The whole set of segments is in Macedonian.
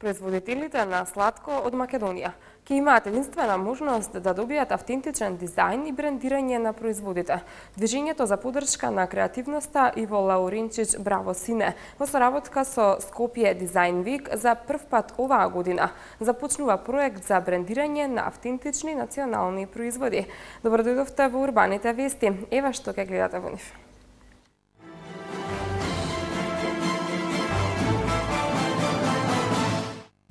Производителите на сладко од Македонија ќе имаат единствена можност да добијат автентичен дизајн и брендирање на производите. Движењето за поддршка на креативноста Иво Лауринчич Браво Сине во соработка со Скопје Дизајн Вик за прв пат оваа година започнува проект за брендирање на автентични национални производи. Добро дојдовте во Урбаните вести. Ева што ќе гледате во нив.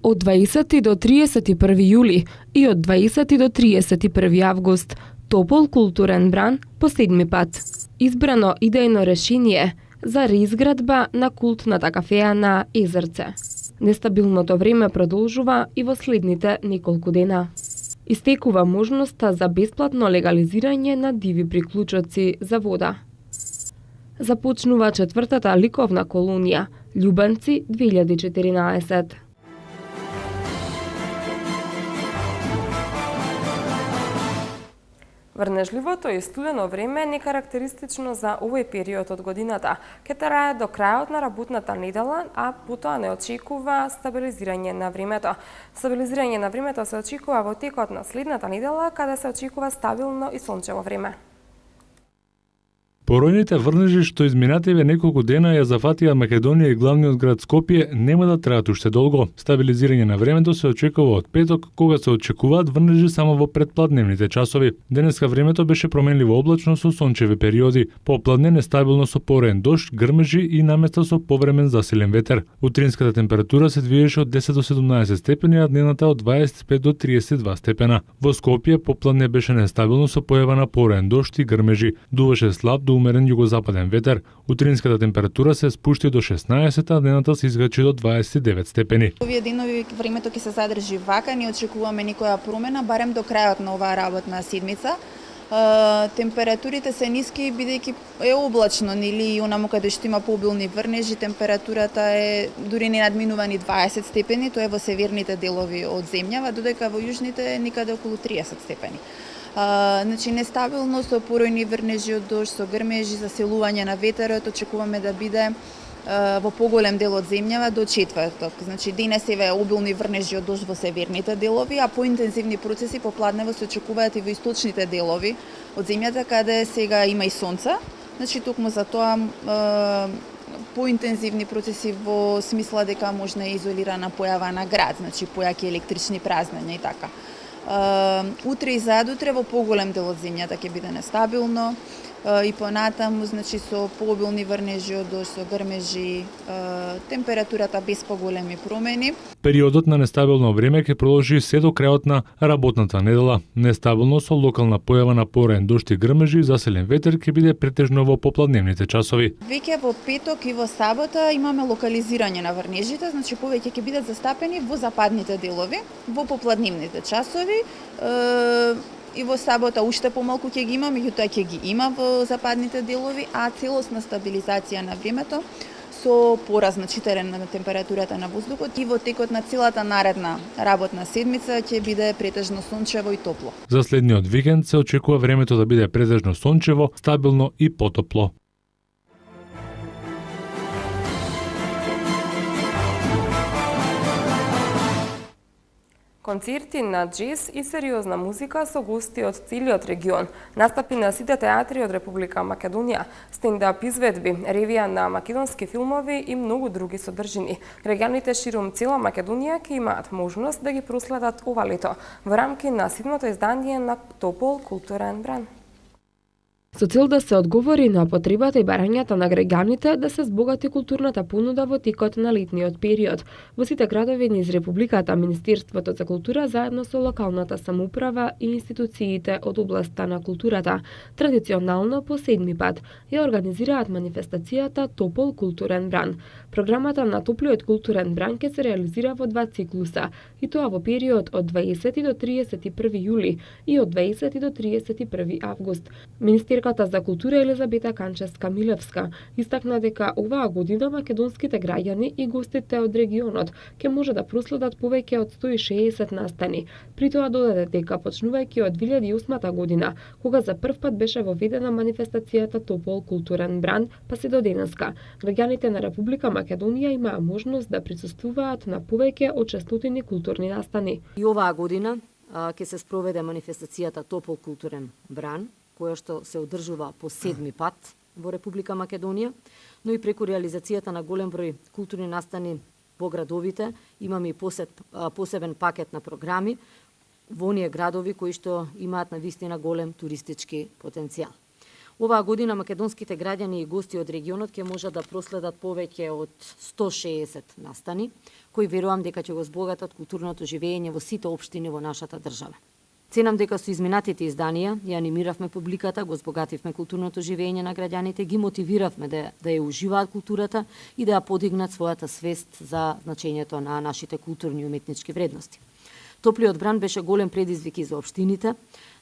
Од 20 до 31 јули и од 20 до 31 август Топол културен бран по седми пат. Избрано идејно решение за реизградба на култната кафеја на Езерце. Нестабилното време продолжува и во следните неколку дена. Истекува можноста за бесплатно легализирање на диви приклучоци за вода. Започнува четвртата ликовна колонија Љубенци 2014. Врнежливото и студено време не карактеристично за овој период од годината. Ке трае до крајот на работната недела, а потоа не очекува стабилизирање на времето. Стабилизирање на времето се очекува во текот на следната недела, каде се очекува стабилно и сончево време. Поројните врнежи што изминативе неколку дена ја зафатија Македонија и главниот град Скопје нема да траат уште долго. Стабилизирање на времето се очекува од петок, кога се очекуваат врнежи само во предпладневните часови. Денеска времето беше променливо облачно со сончеви периоди, попладне нестабилно со пореен дожд, грмежи и наместа со повремен засилен ветер. Утринската температура се движеше од 10 до 17 степени, а дневната од 25 до 32 степена. Во Скопје попладне беше нестабилно со појава на пореен дожд и грмежи. Дуваше слаб до умерен југозападен ветер. Утринската температура се спушти до 16, а дневната се изгачи до 29 степени. Овие денови времето ќе се задржи вака, не очекуваме никоја промена, барем до крајот на оваа работна седмица. Температурите се ниски бидејќи е облачно, нели, и онаму каде што има пообилни врнежи, температурата е дури не надминува ни 20 степени, тоа е во северните делови од земјава, додека во јужните е никаде околу 30 степени. Значи нестабилно со поројни врнежи од дожд, со грмежи, заселување на ветерот, очекуваме да биде во поголем дел од земјава до четврток. Значи денес еве обилни врнежи од дожд во северните делови, а поинтензивни процеси попладнево се очекуваат и во источните делови од земјата, каде сега има и сонце. Значи токму за тоа поинтензивни процеси во смисла дека можна е изолирана појава на град, значи појаки електрични празнења и така. Утре и задутре во поголем дел од земјата ќе биде нестабилно и понатаму, значи со пообилни врнежи од дожд, со грмежи, температурата без поголеми промени. Периодот на нестабилно време ќе продолжи се до крајот на работната недела. Нестабилно со локална појава на пореен дожд и грмежи и заселен ветер ќе биде претежно во попладневните часови. Веќе во петок и во сабота имаме локализирање на врнежите, значи повеќе ќе бидат застапени во западните делови, во попладневните часови. И во сабота уште помалку ќе ги има, меѓутоа ќе ги има во западните делови, а целосна стабилизација на времето со поразначителен на температурата на воздухот и во текот на целата наредна работна седмица ќе биде претежно сончево и топло. За следниот викенд се очекува времето да биде претежно сончево, стабилно и потопло. Концерти на џез и сериозна музика со гости од целиот регион, настапи на сите театри од Република Македонија, стендап изведби, ревија на македонски филмови и многу други содржини. Граѓаните ширум цела Македонија ќе имаат можност да ги проследат ова лето во рамки на 7-то издание на Топол културен бран. Со цел да се одговори на потребата и барањата на граѓаните да се збогати културната понуда во текот на летниот период. Во сите градови низ Републиката, Министерството за култура заедно со локалната самоуправа и институциите од областа на културата, традиционално по седми пат, ја организираат манифестацијата Топол културен бран. Програмата на Топлиот културен бран ќе се реализира во 2 циклуса, и тоа во период од 20 до 31 јули и од 20 до 31 август. Министерка министерката за култура Елизабета Канчевска-Милевска истакна дека оваа година македонските граѓани и гостите од регионот ќе може да проследат повеќе од 160 настани. При тоа додаде дека почнувајќи од 2008 година, кога за прв пат беше воведена манифестацијата Топол културен бран, па се до денеска, граѓаните на Република Македонија имаа можност да присуствуваат на повеќе од 600 културни настани. И оваа година ќе се спроведе манифестацијата Топол културен бран, која што се одржува по 7 пат во Република Македонија, но и преку реализацијата на голем број културни настани во градовите, имаме и посебен пакет на програми во оние градови кои што имаат навистина голем туристички потенцијал. Оваа година македонските граѓани и гости од регионот ќе можат да проследат повеќе од 160 настани, кои верувам дека ќе го збогатат културното живење во сите општини во нашата држава. Ценам дека со изминатите изданија ја анимиравме публиката, го збогативме културното живење на граѓаните, ги мотивиравме да ја уживаат културата и да ја подигнат својата свест за значењето на нашите културни и уметнички вредности. Топлиот бран беше голем предизвик и за општините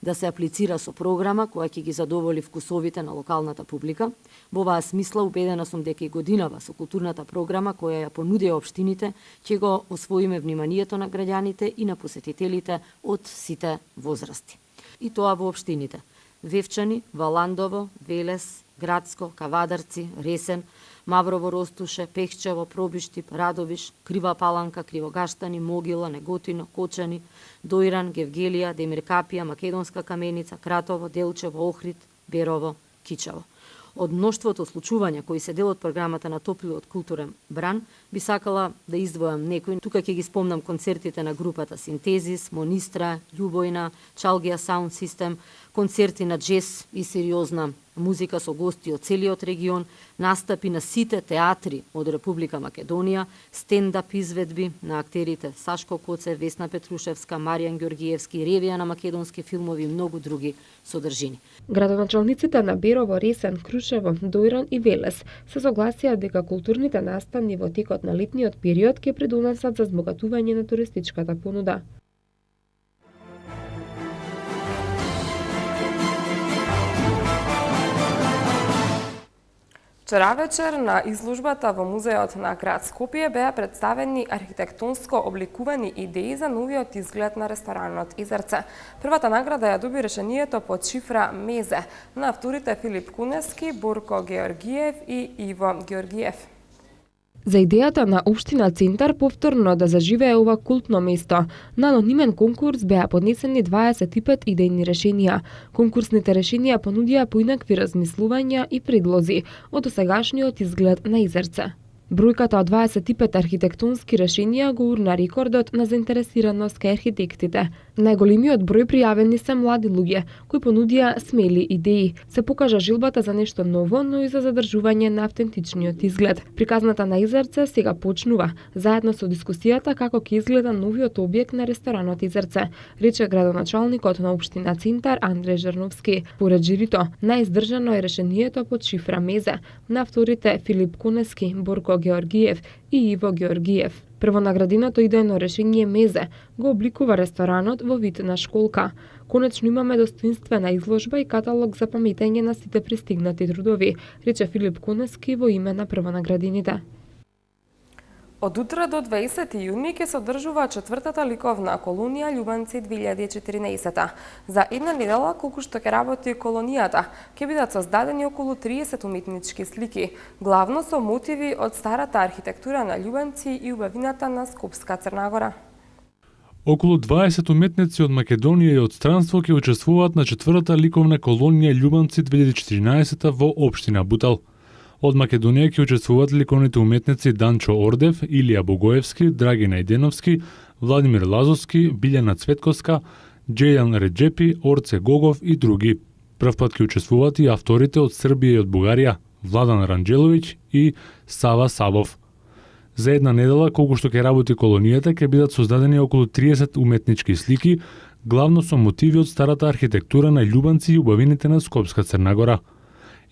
да се аплицира со програма која ќе ги задоволи вкусовите на локалната публика. Во оваа смисла убедена сум дека и годинава со културната програма која ја понудија општините ќе го освоиме вниманието на граѓаните и на посетителите од сите возрасти. И тоа во општините: Вевчани, Валандово, Велес, Градско, Кавадарци, Ресен, Маврово, Ростуше, Пехчево, Пробиштип, Радовиш, Крива Паланка, Кривогаштани, Могила, Неготино, Кочани, Дојран, Гевгелија, Демиркапија, Македонска Каменица, Кратово, Делчево, Охрид, Берово, Кичево. Од мноштвото случувања кои се дел од програмата на Топлиот културен бран, би сакала да издвојам некои. Тука ќе ги спомнам концертите на групата Синтезис, Монистра, Љубојна, Чалгија Саунд Систем, концерти на джез и сериозна музика со гости од целиот регион, настапи на сите театри од Република Македонија, стендап изведби на актерите Сашко Коце, Весна Петрушевска, Маријан Ѓоргиевски, ревија на македонски филмови и многу други содржини. Градоначалниците на Берово, Ресен, Крушево, Дојран и Велес се согласија дека културните настани во текот на летниот период ќе придонесат за збогатување на туристичката понуда. Вчера вечер на изложбата во музеот на град Скопје беа представени архитектонско обликувани идеи за новиот изглед на ресторанот Изерце. Првата награда ја доби решението под шифра Мезе на авторите Филип Кунески, Борко Георгиев и Иво Георгиев. За идејата на Општина Центар повторно да заживее ова култно место, на анонимен конкурс беа поднесени 25 идејни решенија. Конкурсните решенија понудија поинакви размислувања и предлози од досегашниот изглед на Изерце. Бројката од 25 архитектонски решенија го урна рекордот на заинтересираност кај архитектите. Најголемиот број пријавени се млади луѓе, кои понудија смели идеи. Се покажа жилбата за нешто ново, но и за задржување на автентичниот изглед. Приказната на Изерце сега почнува, заедно со дискусијата како ќе изгледа новиот објект на ресторанот Изерце, рече градоначалникот на Општина Центар Андреј Жерновски. Поред жирито, најиздржано е решението под шифра Мезе на авторите Филип Кунески, Борко Георгиев и Иво Георгиев. Првонаграденото идејно решение Мезе го обликува ресторанот во вид на школка. Конечно имаме достоинствена изложба и каталог за паметење на сите пристигнати трудови, рече Филип Кунески во име на првонаградените. Од утре до 20 јуни ќе се одржува четвртата ликовна колонија Љубанци 2014. За една недела, колку што ќе работи колонијата, ќе бидат создадени околу 30 уметнички слики, главно со мотиви од старата архитектура на Љубанци и убавината на Скопска Црна Гора. Околу 20 уметници од Македонија и од странство ќе учествуваат на четвртата ликовна колонија Љубанци 2014 во општина Бутал. Од Македонија ќе учествуваат ликовните уметници Данчо Ордев, Илија Богоевски, Драги Најденовски, Владимир Лазовски, Билјана Цветковска, Джејан Реджепи, Орце Гогов и други. Прв пат ќе учествуваат и авторите од Србија и од Бугарија, Владан Ранџеловиќ и Сава Сабов. За една недела, колку што ќе работи колонијата, ќе бидат создадени околу 30 уметнички слики, главно со мотиви од старата архитектура на Љубанци и убавините на Скопска Црна Гора.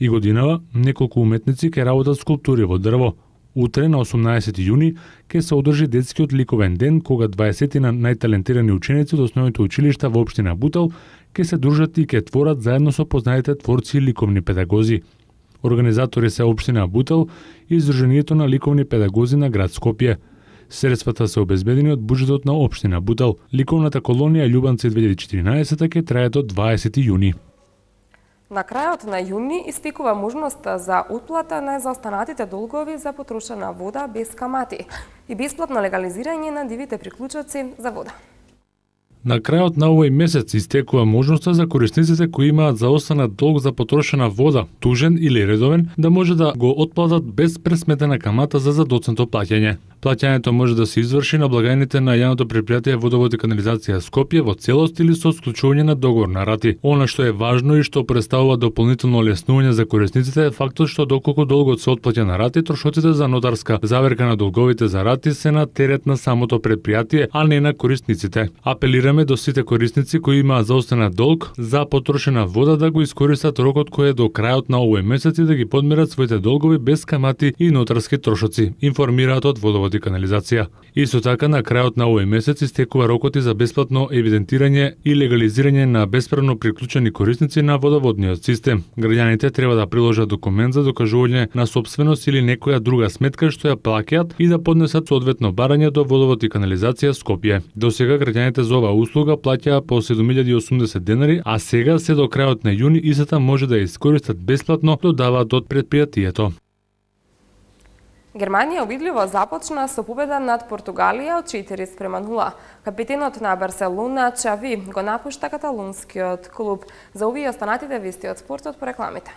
И годинава, неколку уметници ќе работат скулптури во дрво. Утре, на 18 јуни, ќе се одржи детскиот ликовен ден, кога 20 најталентирани ученици од основните училишта во општина Бутал ќе се дружат и ќе творат заедно со познатите творци и ликовни педагози. Организатори се општина Бутел и Издруженијето на ликовни педагози на град Скопје. Средствата се обезбедени од буџетот на општина Бутел. Ликовната колонија Љубанци 2014 ќе трае до 20 јуни. На крајот на јуни истекува можноста за отплата на заостанатите долгови за потрошена вода без камати и бесплатно легализирање на дивите приклучоци за вода. На крајот на овој месец истекува можноста за корисниците кои имаат заостанат долг за потрошена вода, тужен или редовен, да може да го отплатат без пресметена камата за задоцнато плаќање. Плаќањето може да се изврши на благајните на јавното претпријатие Водовод и канализација Скопје во целост или со склучување на договор на рати. Она што е важно и што представува дополнително олеснување за корисниците е фактот што доколку долгот се отплаќа на рати, трошоците за нотарска заверка на долговите за рати се на терет на самото претпријатие, а не на корисниците. Апелираме до сите корисници кои имаат заостанат долг за потрошена вода да го искористат рокот кој е до крајот на овој месец и да ги подмират своите долгови без камати и нотарски трошоци, информираат од Водовод и канализација. Исто така, на крајот на овој месец истекува рокот и за бесплатно евидентирање и легализирање на бесправно приклучени корисници на водоводниот систем. Граѓаните треба да приложат документ за докажување на сопственост или некоја друга сметка што ја плаќаат и да поднесат соодветно барање до Водовод и канализација Скопје. Досега граѓаните за оваа услуга плаќаа по 7080 денари, а сега се до крајот на јуни истата може да ја искористат бесплатно, додаваат од претпријатието. Германија обидливо започна со победа над Португалија од 4:0. Капитенот на Барселона Чави го напушта каталунскиот клуб. За овие останатите вести од спортот по рекламите.